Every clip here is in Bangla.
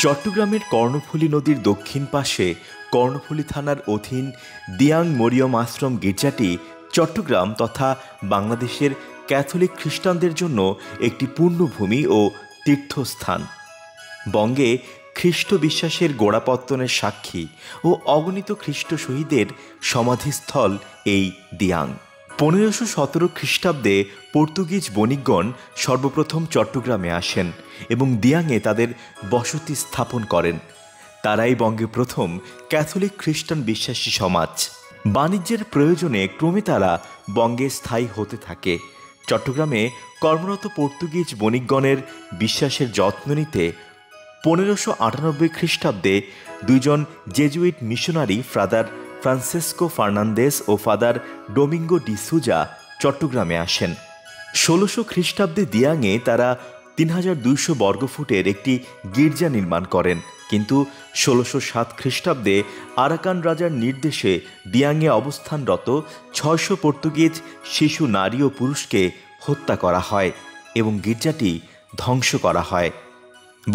চট্টগ্রামের কর্ণফুলী নদীর দক্ষিণ পাশে কর্ণফুলী থানার অধীন দিয়াং মরিয়ম আশ্রম গির্জাটি চট্টগ্রাম তথা বাংলাদেশের ক্যাথলিক খ্রিস্টানদের জন্য একটি পুণ্যভূমি ও তীর্থস্থান। বঙ্গে খ্রিস্ট বিশ্বাসের গোড়াপত্তনের সাক্ষী ও অগণিত খ্রিস্ট শহীদের সমাধিস্থল এই দিয়াং। 1517 খ্রিস্টাব্দে পর্তুগিজ বণিকগণ সর্বপ্রথম চট্টগ্রামে আসেন এবং দিয়াংয়ে তাদের বসতি স্থাপন করেন। তারাই বঙ্গে প্রথম ক্যাথলিক খ্রিস্টান বিশ্বাসী সমাজ। বাণিজ্যের প্রয়োজনে ক্রমে তারা বঙ্গে স্থায়ী হতে থাকে। চট্টগ্রামে কর্মরত পর্তুগিজ বণিকগণের বিশ্বাসের যত্ন নিতে 1598 খ্রিস্টাব্দে দুইজন Jesuit missionary father Francisco Fernandes ও ফাদার ডোমিঙ্গো ডি সুজা চট্টগ্রামে আসেন। 1600 খ্রিস্টাব্দে দিয়াংয়ে তারা 3200 বর্গফুটের একটি গির্জা নির্মাণ করেন, কিন্তু 1607 খ্রিস্টাব্দে আরাকান রাজার নির্দেশে দিয়াংয়ে অবস্থানরত 600 পর্তুগিজ শিশু, নারী ও পুরুষকে হত্যা করা হয় এবং গির্জাটি ধ্বংস করা হয়।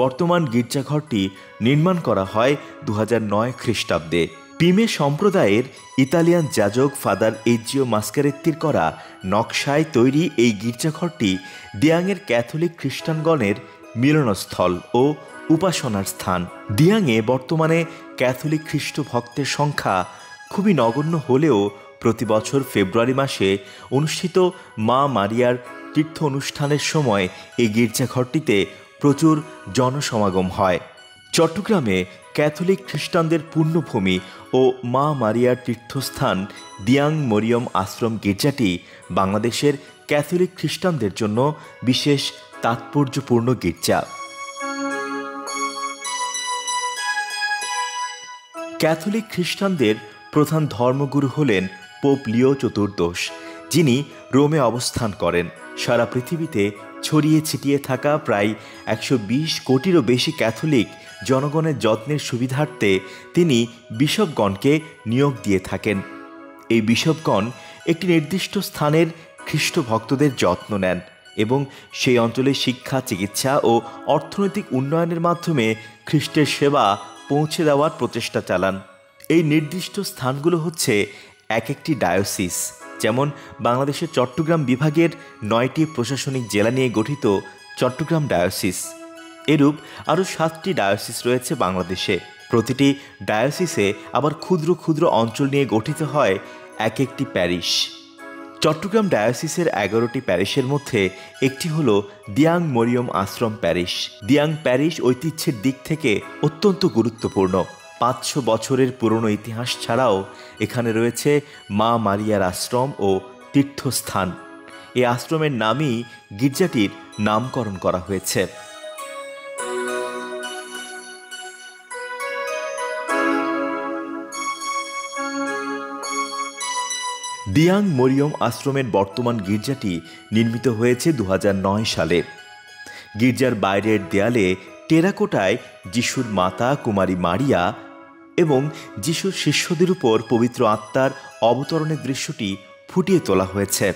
বর্তমান গির্জাঘরটি নির্মাণ করা হয় 2009 খ্রিস্টাব্দে। পিমে সম্প্রদায়ের ইতালিয়ান যাজক ফাদার এজিও মাস্কারেত্তির করা নকশায় তৈরি এই গির্জাঘরটি দিয়াংয়ের ক্যাথলিক খ্রিস্টানগণের মিলনস্থল ও উপাসনার স্থান। দিয়াংয়ে বর্তমানে ক্যাথলিক খ্রিস্ট ভক্তের সংখ্যা খুবই নগণ্য হলেও প্রতি বছর ফেব্রুয়ারি মাসে অনুষ্ঠিত মা মারিয়ার তীর্থ অনুষ্ঠানের সময় এই গির্জাঘরটিতে প্রচুর জনসমাগম হয়। চট্টগ্রামে ক্যাথলিক খ্রিস্টানদের পুণ্যভূমি ও মা মারিয়ার তীর্থস্থান দিয়াং মরিয়ম আশ্রম গির্জাটি বাংলাদেশের ক্যাথলিক খ্রিস্টানদের জন্য বিশেষ তাৎপর্যপূর্ণ গির্জা। ক্যাথলিক খ্রিস্টানদের প্রধান ধর্মগুরু হলেন পোপ লিও চতুর্দশ, যিনি রোমে অবস্থান করেন। সারা পৃথিবীতে ছড়িয়ে ছিটিয়ে থাকা প্রায় 120 কোটিরও বেশি ক্যাথলিক জনগণের যত্নের সুবিধার্থে তিনি বিশপগণকে নিয়োগ দিয়ে থাকেন। এই বিশপগণ একটি নির্দিষ্ট স্থানের খ্রিস্ট ভক্তদের যত্ন নেন এবং সেই অঞ্চলের শিক্ষা, চিকিৎসা ও অর্থনৈতিক উন্নয়নের মাধ্যমে খ্রিস্টের সেবা পৌঁছে দেওয়ার প্রচেষ্টা চালান। এই নির্দিষ্ট স্থানগুলো হচ্ছে এক একটি ডায়োসিস, যেমন বাংলাদেশের চট্টগ্রাম বিভাগের 9টি প্রশাসনিক জেলা নিয়ে গঠিত চট্টগ্রাম ডায়োসিস। এরূপ আরও 7টি ডায়োসিস রয়েছে বাংলাদেশে। প্রতিটি ডায়োসিসে আবার ক্ষুদ্র ক্ষুদ্র অঞ্চল নিয়ে গঠিত হয় এক একটি প্যারিশ। চট্টগ্রাম ডায়োসিসের 11টি প্যারিশের মধ্যে একটি হল দিয়াং মরিয়ম আশ্রম প্যারিশ। দিয়াং প্যারিশ ঐতিহ্যের দিক থেকে অত্যন্ত গুরুত্বপূর্ণ। 500 বছরের পুরনো ইতিহাস ছাড়াও এখানে রয়েছে মা মারিয়ার আশ্রম ও তীর্থস্থান। এই আশ্রমের নামই গির্জাটির নামকরণ করা হয়েছে। দিয়াং মরিয়ম আশ্রমের বর্তমান গির্জাটি নির্মিত হয়েছে 2009 সালে। গির্জার বাইরের দেয়ালে টেরাকোটায় যিশুর মাতা কুমারী মারিয়া এবং যিশুর শিষ্যদের উপর পবিত্র আত্মার অবতরণের দৃশ্যটি ফুটিয়ে তোলা হয়েছে।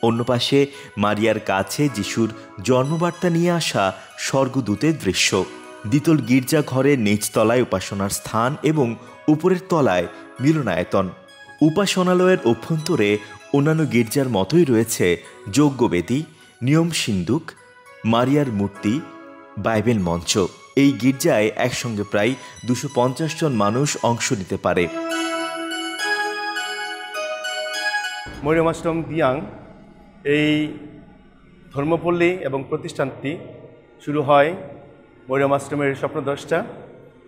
অন্য পাশে মারিয়ার কাছে যিশুর জন্মবার্তা নিয়ে আসা স্বর্গদূতের দৃশ্য। দ্বিতল গির্জা ঘরের নিচতলায় উপাসনার স্থান এবং উপরের তলায় মিলনায়তন। উপাসনালয়ের অভ্যন্তরে অন্যান্য গির্জার মতোই রয়েছে যজ্ঞবেদী, নিয়ম সিন্দুক, মারিয়ার মূর্তি, বাইবেল মঞ্চ। এই গির্জায় একসঙ্গে প্রায় 250 জন মানুষ অংশ নিতে পারে। মরিয়ম আশ্রম দিয়াং এই ধর্মপল্লী এবং প্রতিষ্ঠানটি শুরু হয় মরিয়ম আশ্রমের স্বপ্নদ্রষ্টা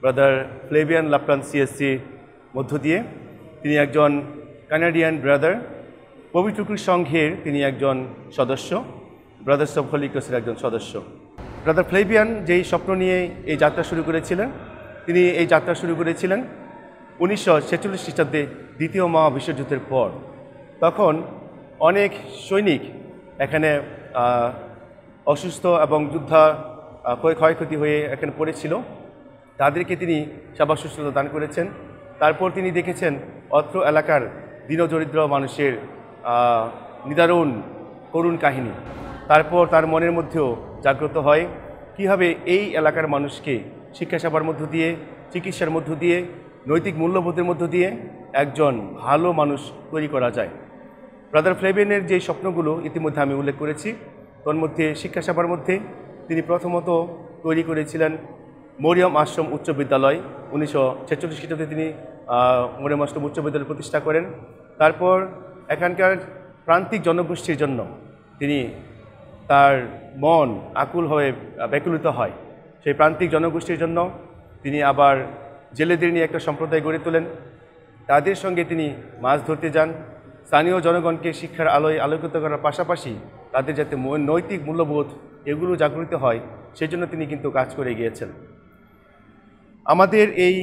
ব্রাদার ফ্লেভিয়ান লাপ্রান সিএসসির মধ্য দিয়ে। তিনি একজন কানাডিয়ান ব্রাদার, পবিত্র ক্রুশ সংঘের তিনি একজন সদস্য, ব্রাদার্স অফ হোলি ক্রসের একজন সদস্য। ব্রাদার ফ্লেভিয়ান যেই স্বপ্ন নিয়ে এই যাত্রা শুরু করেছিলেন, তিনি এই যাত্রা শুরু করেছিলেন 1946 খ্রিস্টাব্দে দ্বিতীয় মহাবিশ্বযুদ্ধের পর। তখন অনেক সৈনিক এখানে অসুস্থ এবং যুদ্ধা ক্ষয়ক্ষতি হয়ে এখানে পড়েছিল, তাদেরকে তিনি সেবা শুশ্রূষা দান করেছেন। তারপর তিনি দেখেছেন অত্র এলাকার দীনদরিদ্র মানুষের নিদারুণ করুণ কাহিনী। তারপর তার মনের মধ্যেও জাগ্রত হয় কীভাবে এই এলাকার মানুষকে শিক্ষাসেবার মধ্য দিয়ে, চিকিৎসার মধ্য দিয়ে, নৈতিক মূল্যবোধের মধ্য দিয়ে একজন ভালো মানুষ তৈরি করা যায়। ব্রাদার ফ্লেভিয়ানের যে স্বপ্নগুলো ইতিমধ্যে আমি উল্লেখ করেছি, তোর মধ্যে শিক্ষাসেবার মধ্যে তিনি প্রথমত তৈরি করেছিলেন মরিয়ম আশ্রম উচ্চ বিদ্যালয়। 1946 খ্রিস্টাব্দে তিনি মরিয়ম আশ্রম উচ্চ বিদ্যালয় প্রতিষ্ঠা করেন। তারপর এখানকার প্রান্তিক জনগোষ্ঠীর জন্য তিনি তার মন আকুল হয়ে ব্যাকুলিত হয়। সেই প্রান্তিক জনগোষ্ঠীর জন্য তিনি আবার জেলেদের নিয়ে একটা সম্প্রদায় গড়ে তোলেন। তাদের সঙ্গে তিনি মাছ ধরতে যান। স্থানীয় জনগণকে শিক্ষার আলোয় আলোকিত করার পাশাপাশি তাদের যাতে নৈতিক মূল্যবোধ এগুলো জাগরিত হয়, সেজন্য তিনি কিন্তু কাজ করে গিয়েছেন। আমাদের এই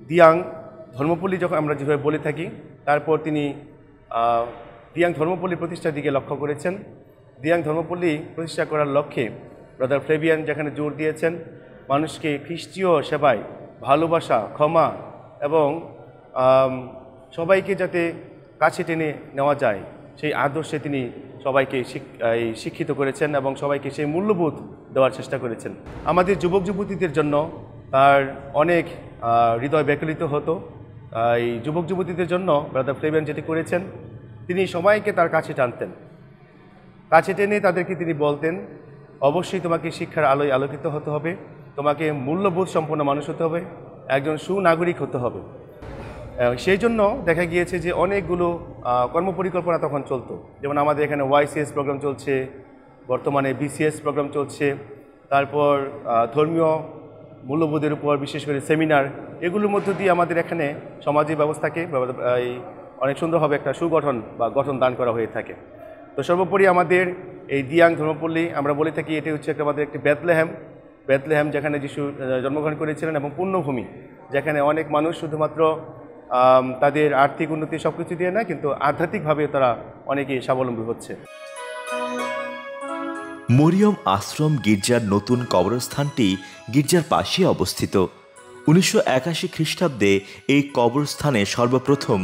দিয়াং ধর্মপল্লী যখন আমরা যেভাবে বলে থাকি, তারপর তিনি দিয়াং ধর্মপল্লী প্রতিষ্ঠার দিকে লক্ষ্য করেছেন। দিয়াং ধর্মপল্লী প্রতিষ্ঠা করার লক্ষ্যে ব্রাদার ফ্লেভিয়ান যেখানে জোর দিয়েছেন মানুষকে খ্রিস্টীয় সেবায় ভালোবাসা, ক্ষমা এবং সবাইকে যাতে কাছে টেনে নেওয়া যায় সেই আদর্শে তিনি সবাইকে শিক্ষিত করেছেন এবং সবাইকে সেই মূল্যবোধ দেওয়ার চেষ্টা করেছেন। আমাদের যুবক যুবতীদের জন্য তার অনেক হৃদয় ব্যাকুলিত হতো। এই যুবক যুবতীদের জন্য ব্রাদার ফ্লেভিয়ান যেটি করেছেন, তিনি সবাইকে তার কাছে টানতেন। কাছে টেনে তাদেরকে তিনি বলতেন, অবশ্যই তোমাকে শিক্ষার আলোয় আলোকিত হতে হবে, তোমাকে মূল্যবোধ সম্পন্ন মানুষ হতে হবে, একজন সুনাগরিক হতে হবে। সেই জন্য দেখা গিয়েছে যে অনেকগুলো কর্মপরিকল্পনা তখন চলতো। যেমন আমাদের এখানে YCS প্রোগ্রাম চলছে, বর্তমানে BCS প্রোগ্রাম চলছে, তারপর ধর্মীয় মূল্যবোধের উপর বিশেষ করে সেমিনার, এগুলোর মধ্য দিয়ে আমাদের এখানে সমাজিক ব্যবস্থাকে অনেক সুন্দরভাবে একটা সুগঠন বা গঠন দান করা হয়ে থাকে। তো সর্বোপরি আমাদের এই দিয়াং ধর্মপল্লী আমরা বলে থাকি এটি হচ্ছে আমাদের একটি বেথলেহেম যেখানে যিশু জন্মগ্রহণ করেছিলেন এবং পুণ্যভূমি, যেখানে অনেক মানুষ শুধুমাত্র তাদের আর্থিক উন্নতি সব কিছু দিয়ে না, কিন্তু আধ্যাত্মিকভাবে তারা অনেকেই স্বাবলম্বী হচ্ছে। মরিয়ম আশ্রম গির্জার নতুন কবরস্থানটি গির্জার পাশে অবস্থিত। 1981 খ্রিস্টাব্দে এই কবরস্থানে সর্বপ্রথম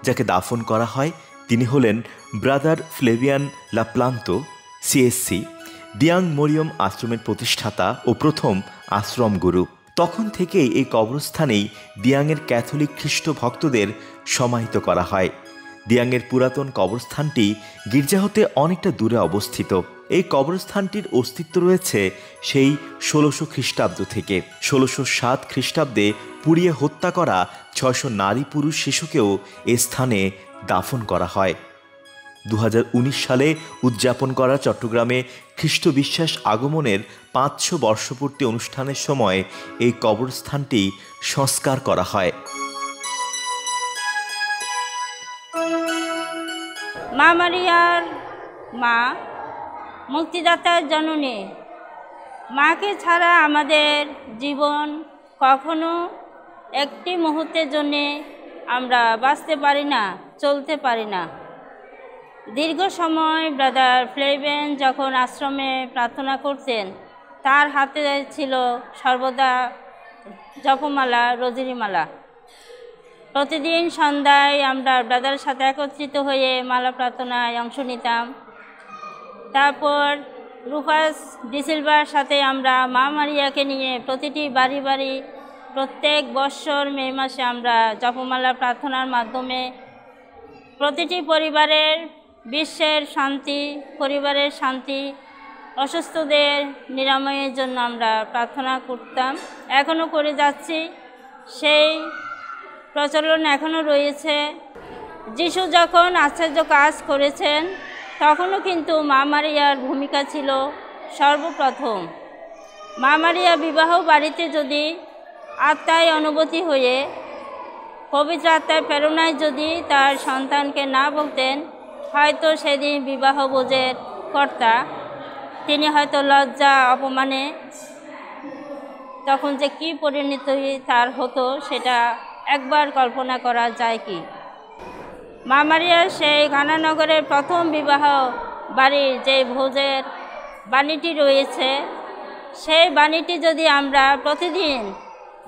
যাকে দাফন করা হয় তিনি হলেন brother Flavian লাপ্লান্তো, CSC, Diyang Mariam আশ্রমের প্রতিষ্ঠাতা ও প্রথম আশ্রম গুরু। তখন থেকেই এই কবরস্থানেই দিয়াংয়ের ক্যাথলিক খ্রিস্ট ভক্তদের সমাহিত করা হয়। দিয়াংয়ের পুরাতন কবরস্থানটি গির্জা হতে অনেকটা দূরে অবস্থিত। এই কবরস্থানটির অস্তিত্ব রয়েছে সেই 1600 খ্রিস্টাব্দ থেকে। 1607 খ্রিস্টাব্দে পুড়িয়ে হত্যা করা 600 নারী পুরুষ শিশুকেও এ স্থানে দাফন করা হয়। 2019 সালে উদযাপন করা চট্টগ্রামে খ্রিস্ট বিশ্বাস আগমনের 500 বর্ষপূর্তি অনুষ্ঠানের সময় এই কবরস্থানটি সংস্কার করা হয়। মা মারিয়ার মা, মুক্তিদাতার জননী, মাকে ছাড়া আমাদের জীবন কখনো একটি মুহূর্তের জন্যে আমরা বাঁচতে পারি না, চলতে পারি না। দীর্ঘ সময় ব্রাদার ফ্লেভিয়ান যখন আশ্রমে প্রার্থনা করতেন, তার হাতে ছিল সর্বদা জপমালা, রোজেরিমালা। প্রতিদিন সন্ধ্যায় আমরা ব্রাদারের সাথে একত্রিত হয়ে মালা প্রার্থনায় অংশ নিতাম। তারপর রুফাস ডিসিলভার সাথে আমরা মা মারিয়াকে নিয়ে প্রতিটি বাড়ি বাড়ি প্রত্যেক বৎসর মে মাসে আমরা জপমালা প্রার্থনার মাধ্যমে প্রতিটি পরিবারের বিশ্বের শান্তি, পরিবারের শান্তি, অসুস্থদের নিরাময়ের জন্য আমরা প্রার্থনা করতাম, এখনও করে যাচ্ছি। সেই প্রচলন এখনও রয়েছে। যিশু যখন আশ্চর্য কাজ করেছেন তখনও কিন্তু মা মারিয়ার ভূমিকা ছিল সর্বপ্রথম। মা মারিয়া বিবাহ বাড়িতে যদি আত্মায় অনুভূতি হয়ে পবিত্র আত্মার প্রেরণায় যদি তার সন্তানকে না বলতেন, হয়তো সেদিন বিবাহ ভোজের কর্তা তিনি হয়তো লজ্জা অপমানে তখন যে কী পরিণতি তার হতো সেটা একবার কল্পনা করা যায় কি। মা মারিয়ার সেই কানানগরের প্রথম বিবাহ বাড়ির যে ভোজের বাণীটি রয়েছে, সেই বাণীটি যদি আমরা প্রতিদিন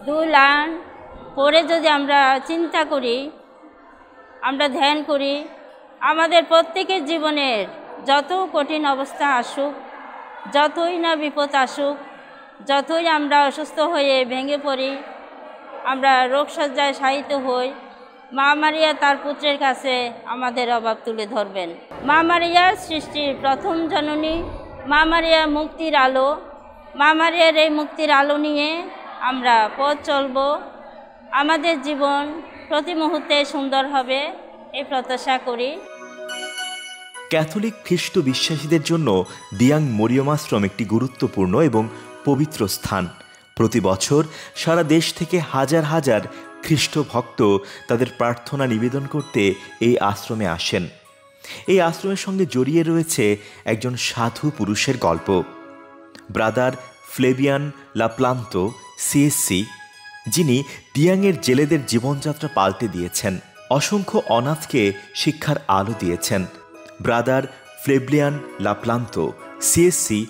2 লাইন পড়ে যদি আমরা চিন্তা করি, আমরা ধ্যান করি, আমাদের প্রত্যেকের জীবনের যত কঠিন অবস্থা আসুক, যতই না বিপদ আসুক, যতই আমরা অসুস্থ হয়ে ভেঙে পড়ি, আমরা রোগশয্যায় শায়িত হই, মা মারিয়া তার পুত্রের কাছে আমাদের অভাব তুলে ধরবেন। মা মারিয়া সৃষ্টির প্রথম জননী, মা মারিয়া মুক্তির আলো। মা মারিয়ার এই মুক্তির আলো নিয়ে আমরা পথ চলব, আমাদের জীবন প্রতি মুহূর্তে সুন্দর হবে এই প্রত্যাশা করি। ক্যাথলিক খ্রিস্ট বিশ্বাসীদের জন্য দিয়াং মরিয়ম আশ্রম একটি গুরুত্বপূর্ণ এবং পবিত্র স্থান। প্রতি বছর সারা দেশ থেকে হাজার হাজার খ্রিস্ট ভক্ত তাদের প্রার্থনা নিবেদন করতে এই আশ্রমে আসেন। এই আশ্রমের সঙ্গে জড়িয়ে রয়েছে একজন সাধু পুরুষের গল্প। ব্রাদার ফ্লেভিয়ান লাপ্লান্তো সিএসসি, যিনি দিয়াংয়ের জেলেদের জীবনযাত্রা পাল্টে দিয়েছেন, অসংখ্য অনাথকে শিক্ষার আলো দিয়েছেন। ব্রাদার ফ্লেভিয়ান লাপ্লান্তো সিএসসি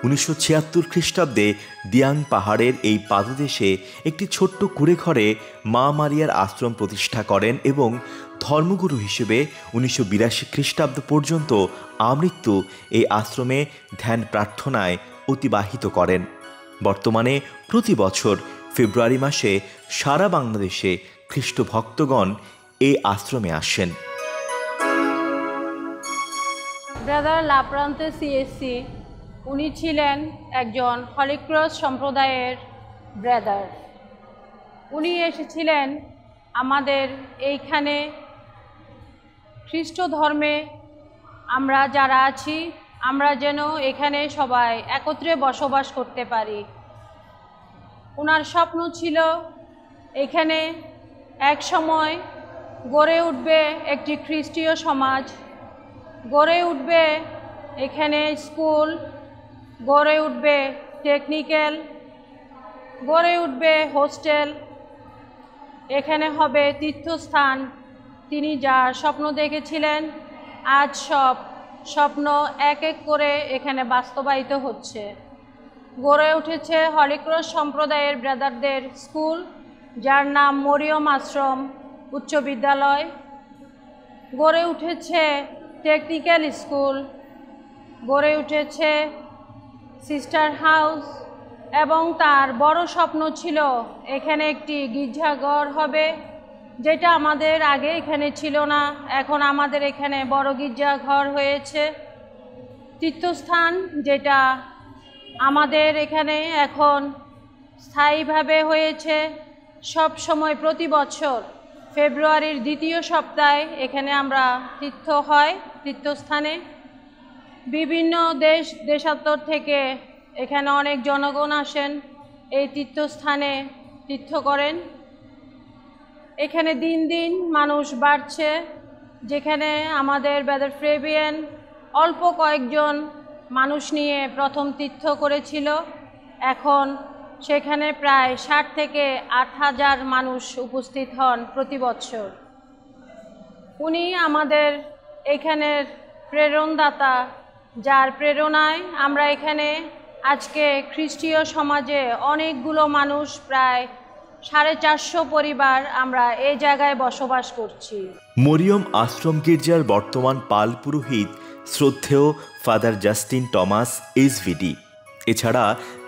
1976 খ্রিস্টাব্দে দিয়াং পাহাড়ের এই পাদদেশে একটি ছোট্ট কুঁড়েঘরে মা মারিয়ার আশ্রম প্রতিষ্ঠা করেন এবং ধর্মগুরু হিসেবে 1982 খ্রিস্টাব্দ পর্যন্ত আমৃত্যু এই আশ্রমে ধ্যান প্রার্থনায় অতিবাহিত করেন। বর্তমানে প্রতি বছর ফেব্রুয়ারি মাসে সারা বাংলাদেশে খ্রিস্ট ভক্তগণ এই আশ্রমে আসেন। ব্রাদার লাপ্লান্তো সিএসসি, উনি ছিলেন একজন হলি ক্রস সম্প্রদায়ের ব্রাদার। উনি এসেছিলেন আমাদের এইখানে খ্রিস্ট ধর্মে আমরা যারা আছি, আমরা যেন এখানে সবাই একত্রে বসবাস করতে পারি। ওনার স্বপ্ন ছিল এখানে এক সময় গড়ে উঠবে একটি খ্রিস্টীয় সমাজ, গড়ে উঠবে এখানে স্কুল, গড়ে উঠবে টেকনিক্যাল, গড়ে উঠবে হোস্টেল, এখানে হবে তীর্থস্থান। তিনি যা স্বপ্ন দেখেছিলেন আজ সব স্বপ্ন এক এক করে এখানে বাস্তবায়িত হচ্ছে। গড়ে উঠেছে হলি ক্রস সম্প্রদায়ের ব্রাদারদের স্কুল, যার নাম মরিয়ম আশ্রম উচ্চ বিদ্যালয়। গড়ে উঠেছে টেকনিক্যাল স্কুল, গড়ে উঠেছে সিস্টার হাউস, এবং তার বড় স্বপ্ন ছিল এখানে একটি গির্জাঘর হবে, যেটা আমাদের আগে এখানে ছিল না। এখন আমাদের এখানে বড় গির্জাঘর হয়েছে। তীর্থস্থান যেটা আমাদের এখানে এখন স্থায়ীভাবে হয়েছে। সব সময় প্রতি বছর ফেব্রুয়ারির দ্বিতীয় সপ্তাহে এখানে আমরা তীর্থস্থানে বিভিন্ন দেশান্তর থেকে এখানে অনেক জনগণ আসেন, এই তীর্থস্থানে তীর্থ করেন। এখানে দিন দিন মানুষ বাড়ছে। যেখানে আমাদের ব্রাদার ফ্লেভিয়ান অল্প কয়েকজন মানুষ নিয়ে প্রথম তীর্থ করেছিল, এখন সেখানে প্রায় 60 থেকে 8000 মানুষ উপস্থিত হন প্রতি বছর। উনি আমাদের এখানের প্রেরণদাতা, যার প্রেরণায় আমরা এখানে আজকে খ্রিস্টীয় সমাজে অনেকগুলো মানুষ, প্রায় 450 পরিবার আমরা এই জায়গায় বসবাস করছি। মরিয়ম আশ্রম গির্জার বর্তমান পাল পুরোহিত শ্রদ্ধেয় ফাদার জাস্টিন টমাস এসভিডি। এছাড়া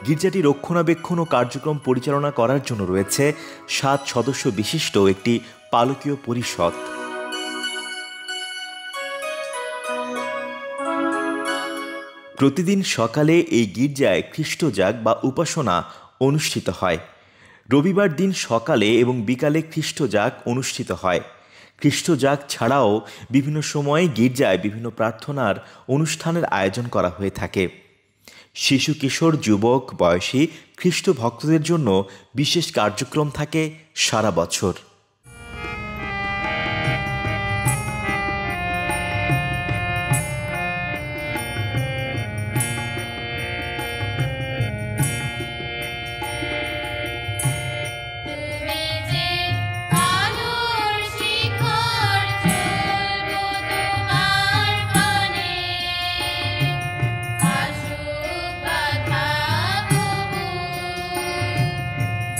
গির্জাটি রক্ষণাবেক্ষণ ও কার্যক্রম পরিচালনা করার জন্য রয়েছে 7 সদস্য বিশিষ্ট একটি পালকীয় পরিষদ। প্রতিদিন সকালে এই গির্জায় খ্রিস্টজাগ বা উপাসনা অনুষ্ঠিত হয়। রবিবার দিন সকালে এবং বিকালে খ্রিস্টজাগ অনুষ্ঠিত হয়। খ্রিস্টজাগ ছাড়াও বিভিন্ন সময়ে গির্জায় বিভিন্ন প্রার্থনার অনুষ্ঠানের আয়োজন করা হয়ে থাকে। শিশু, কিশোর, যুবক, বয়সী খ্রিস্ট ভক্তদের জন্য বিশেষ কার্যক্রম থাকে সারা বছর।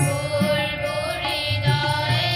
বলবো হৃদয়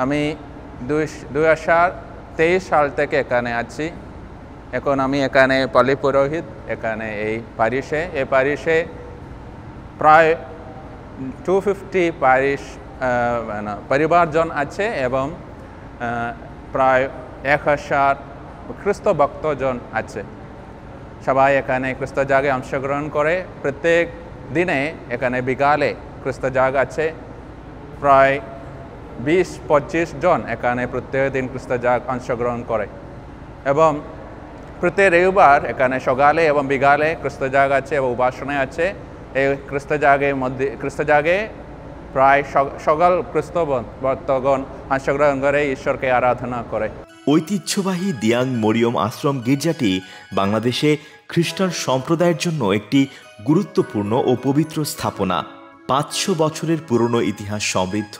আমি 2023 সাল থেকে এখানে আছি। এখন আমি এখানে পল্লী পুরোহিত এখানে এই প্যারিশে প্রায় 250 পরিবারজন আছে এবং প্রায় 1000 খ্রিস্ট ভক্তজন আছে। সবাই এখানে খ্রিস্টজাগে অংশগ্রহণ করে। প্রত্যেক দিনে এখানে বিকালে খ্রিস্টজাগ আছে। প্রায় 20-25 জন এখানে প্রত্যেক দিন খ্রিস্টজাগ অংশগ্রহণ করে এবং প্রত্যেক রবিবার এখানে সকালে এবং বিকালে খ্রিস্টজাগ আছে এবং উপাসনা আছে। এই খ্রিস্টজাগে প্রায় সকল খ্রিস্ট ভক্তগণ অংশগ্রহণ করে ঈশ্বরকে আরাধনা করে। ঐতিহ্যবাহী দিয়াং মরিয়ম আশ্রম গির্জাটি বাংলাদেশে খ্রিস্টান সম্প্রদায়ের জন্য একটি গুরুত্বপূর্ণ ও পবিত্র স্থাপনা। 500 বছরের পুরনো ইতিহাস সমৃদ্ধ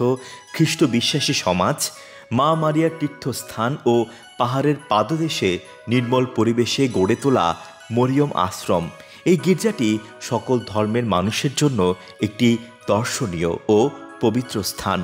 খ্রিস্ট বিশ্বাসী সমাজ, মা মারিয়ার তীর্থস্থান ও পাহাড়ের পাদদেশে নির্মল পরিবেশে গড়ে তোলা মরিয়ম আশ্রম। এই গির্জাটি সকল ধর্মের মানুষের জন্য একটি দর্শনীয় ও পবিত্র স্থান।